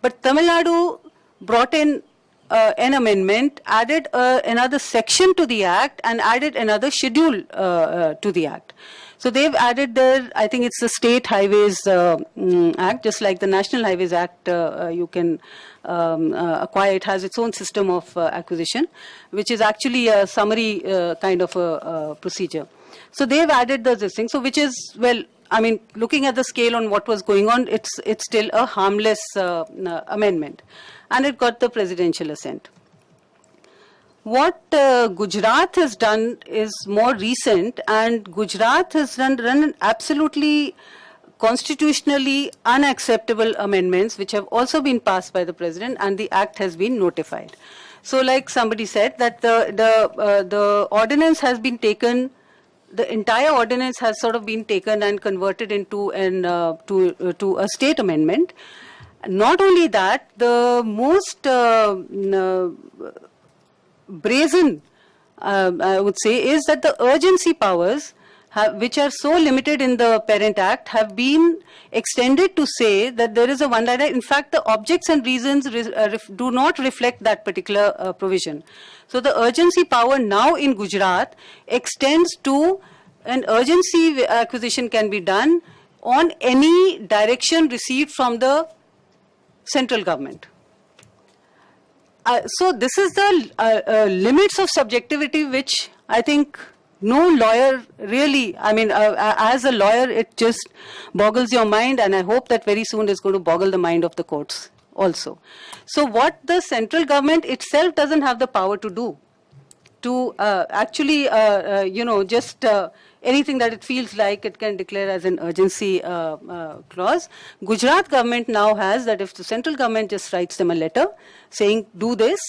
But Tamil Nadu brought in an amendment, added another section to the act, and added another schedule to the act. So they've added I think it's the State Highways Act, just like the National Highways Act, you can acquire. It has its own system of acquisition, which is actually a summary kind of a procedure. So they've added this thing, so which is, well, I mean, looking at the scale on what was going on, it's still a harmless amendment, and it got the presidential assent. What Gujarat has done is more recent, and Gujarat has run absolutely constitutionally unacceptable amendments which have also been passed by the president, and the act has been notified. So like somebody said that the ordinance has been taken, the entire ordinance has sort of been taken and converted into to a state amendment. Not only that, the most brazen, I would say, is that the urgency powers, which are so limited in the parent act, have been extended to say that there is a one-liner. In fact, the objects and reasons do not reflect that particular provision. So the urgency power now in Gujarat extends to an urgency acquisition can be done on any direction received from the central government. So this is the limits of subjectivity, which I think no lawyer really, I mean, as a lawyer, it just boggles your mind, and I hope that very soon it's going to boggle the mind of the courts also. So what the central government itself doesn't have the power to do, to actually, just anything that it feels like it can declare as an urgency clause. Gujarat government now has that if the central government just writes them a letter saying do this,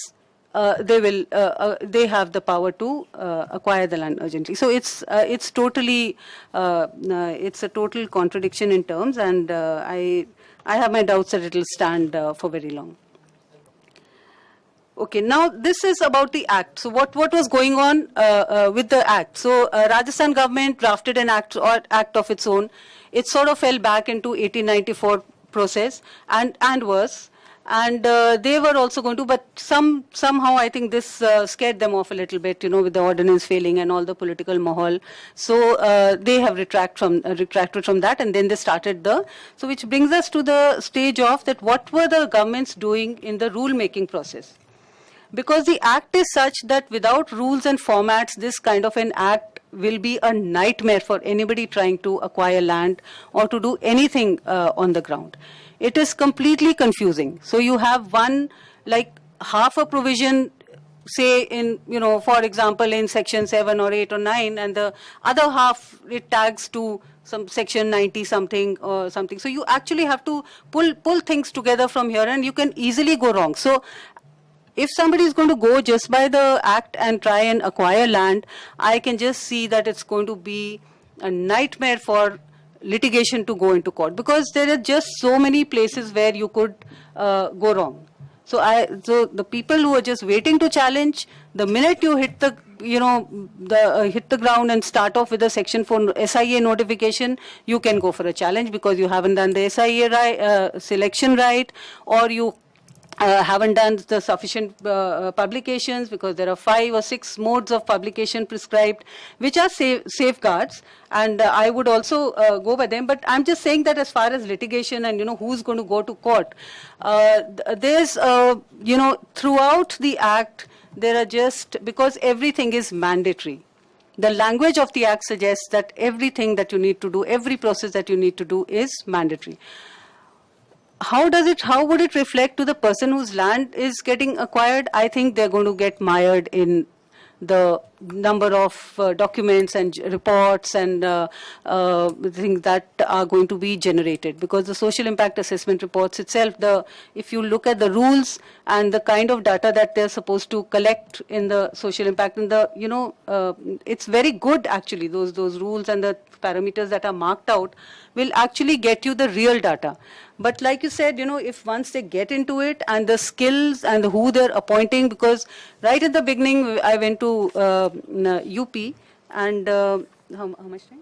they have the power to acquire the land urgently. So it's totally it's a total contradiction in terms, and I have my doubts that it will stand for very long. Okay, now this is about the act. So what was going on with the act? So Rajasthan government drafted an act of its own. It sort of fell back into 1894 process and worse. And they were also going to, but somehow I think this scared them off a little bit, with the ordinance failing and all the political mahal. So they have retracted from that, and then they started so which brings us to the stage of that what were the governments doing in the rule making process. Because the act is such that without rules and formats, this kind of an act will be a nightmare for anybody trying to acquire land or to do anything on the ground. It is completely confusing. So you have half a provision say in, for example, in section 7 or 8 or 9, and the other half it tags to some section 90 something or something. So you actually have to pull things together from here, and you can easily go wrong. So if somebody is going to go just by the act and try and acquire land, I can just see that it's going to be a nightmare for litigation to go into court, because there are just so many places where you could go wrong. So the people who are just waiting to challenge, the minute you hit the hit the ground and start off with a section 4 SIA notification, you can go for a challenge because you haven't done the SIA selection right, or you haven't done the sufficient publications, because there are 5 or 6 modes of publication prescribed, which are safeguards, and I would also go by them. But I'm just saying that as far as litigation and who's going to go to court, there's throughout the act there are just, because everything is mandatory. The language of the act suggests that everything that you need to do, every process that you need to do is mandatory. How would it reflect to the person whose land is getting acquired? I think they're going to get mired in the number of documents and reports and things that are going to be generated, because the social impact assessment reports itself, if you look at the rules and the kind of data that they're supposed to collect in the social impact, and it's very good actually. Those rules and the parameters that are marked out will actually get you the real data. But like you said, if once they get into it, and the skills and who they're appointing, because right at the beginning I went to UP, and how much time?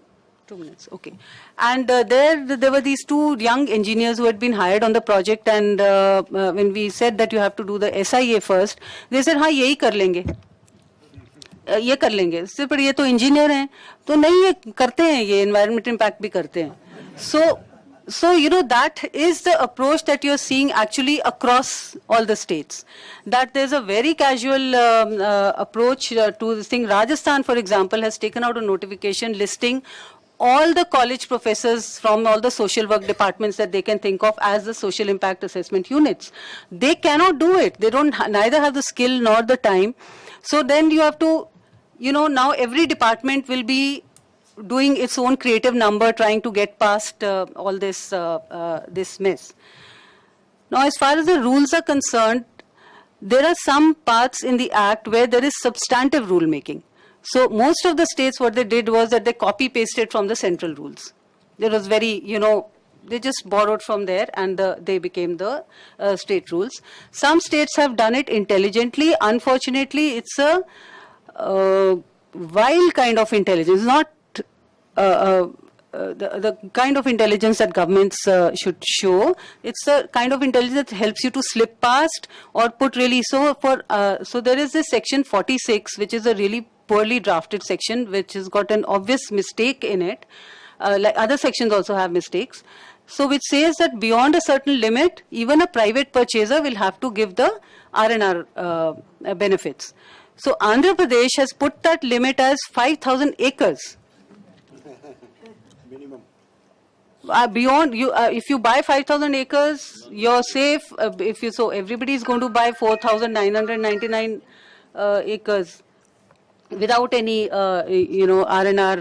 2 minutes, okay. And there were these 2 young engineers who had been hired on the project, and when we said that you have to do the SIA first, they said, हाँ यही कर लेंगे, ये कर लेंगे, सिर्फ पर ये तो इंजीनियर हैं, तो नहीं ये करते हैं, ये environment impact भी करते हैं. So that is the approach that you're seeing actually across all the states. That there's a very casual approach to this thing. Rajasthan, for example, has taken out a notification listing all the college professors from all the social work departments that they can think of as the social impact assessment units. They cannot do it. They neither have the skill nor the time. So then you have to, now every department will be doing its own creative number, trying to get past all this mess. Now, as far as the rules are concerned, there are some parts in the Act where there is substantive rule making. So most of the states, what they did was that they copy-pasted from the central rules. There was very, they just borrowed from there, and they became the state rules. Some states have done it intelligently. Unfortunately, it's a wild kind of intelligence, not the kind of intelligence that governments should show. It's the kind of intelligence that helps you to slip past or put really. So there is this section 46, which is a really poorly drafted section, which has got an obvious mistake in it. Like other sections also have mistakes. So which says that beyond a certain limit, even a private purchaser will have to give the R&R benefits. So Andhra Pradesh has put that limit as 5,000 acres. Minimum. Beyond you, if you buy 5,000 acres, you're safe. Everybody is going to buy 4,999 acres without any, R&R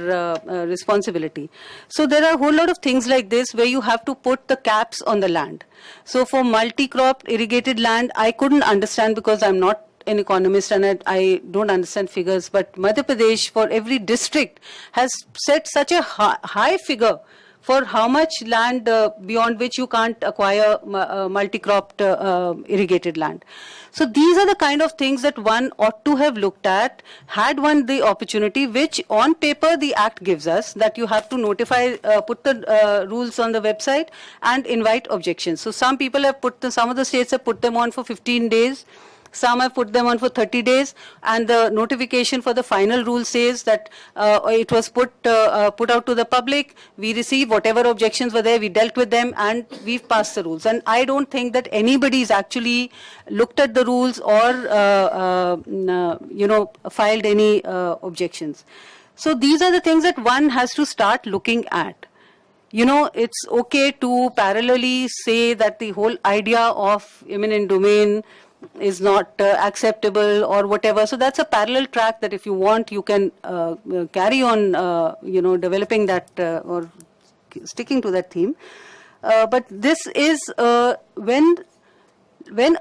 responsibility. So there are a whole lot of things like this where you have to put the caps on the land. So for multi-crop irrigated land, I couldn't understand because I'm not an economist and I don't understand figures, but Madhya Pradesh for every district has set such a high figure for how much land beyond which you can't acquire multi-cropped irrigated land. So these are the kind of things that one ought to have looked at had one the opportunity, which on paper the Act gives us, that you have to notify, put the rules on the website and invite objections. So some people have some of the states have put them on for 15 days. Some have put them on for 30 days, and the notification for the final rule says that it was put out to the public. We received whatever objections were there, we dealt with them, and we've passed the rules. And I don't think that anybody's actually looked at the rules or filed any objections. So these are the things that one has to start looking at. It's okay to parallelly say that the whole idea of eminent domain is not acceptable or whatever. So that's a parallel track that if you want, you can carry on, developing that or sticking to that theme. But this is when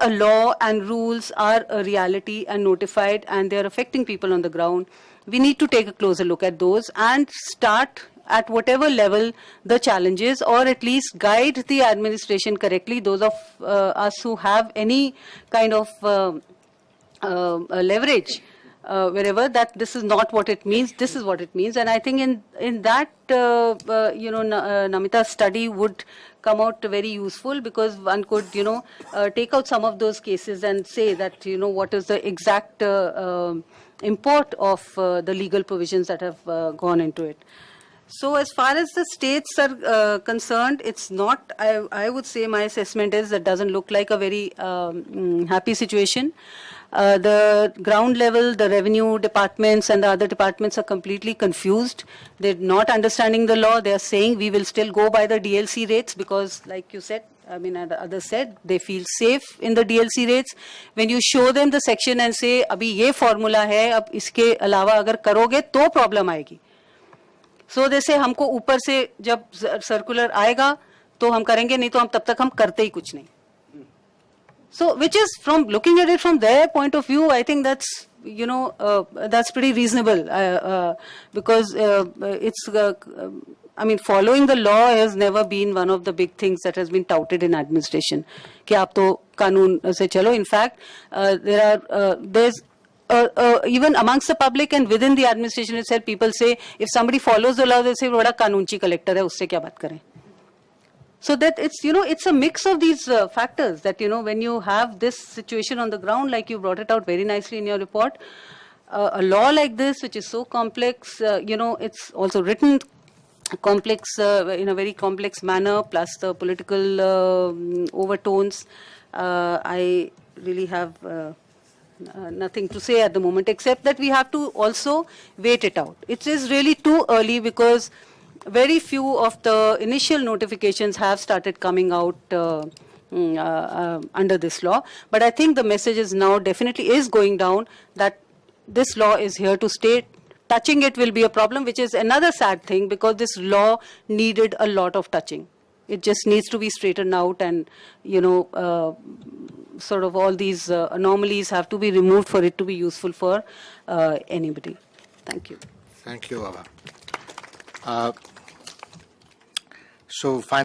a law and rules are a reality and notified and they're affecting people on the ground, we need to take a closer look at those and start at whatever level the challenge is, or at least guide the administration correctly, those of us who have any kind of leverage wherever, that this is not what it means, this is what it means. And I think in that, Namita's study would come out very useful, because one could, take out some of those cases and say that, what is the exact import of the legal provisions that have gone into it. So as far as the states are concerned, it's not, I would say my assessment is that doesn't look like a very happy situation. The ground level, the revenue departments and the other departments are completely confused. They're not understanding the law. They're saying we will still go by the DLC rates because, like you said, and others said, they feel safe in the DLC rates. When you show them the section and say, abhi ye formula hai, ab iske alawa agar karoge, to problem aayegi. So they say, हमको ऊपर से जब circular आएगा, तो हम करेंगे, नहीं तो हम तब तक हम करते ही कुछ नहीं. So, which is, from looking at it from their point of view, I think that's, that's pretty reasonable, because it's, following the law has never been one of the big things that has been touted in administration. कि आप तो कानून से चलो. In fact, there's even amongst the public and within the administration itself, people say, if somebody follows the law, they say, "Bada kanunchi collector hai, usse kya baat kare?" So that it's, it's a mix of these factors that, when you have this situation on the ground, like you brought it out very nicely in your report, a law like this, which is so complex, it's also written complex, in a very complex manner, plus the political overtones. I really have nothing to say at the moment, except that we have to also wait it out. It is really too early, because very few of the initial notifications have started coming out under this law. But I think the message is now definitely is going down that this law is here to stay. Touching it will be a problem, which is another sad thing, because this law needed a lot of touching. It just needs to be straightened out, and, sort of all these anomalies have to be removed for it to be useful for anybody. Thank you. Thank you, Abha. So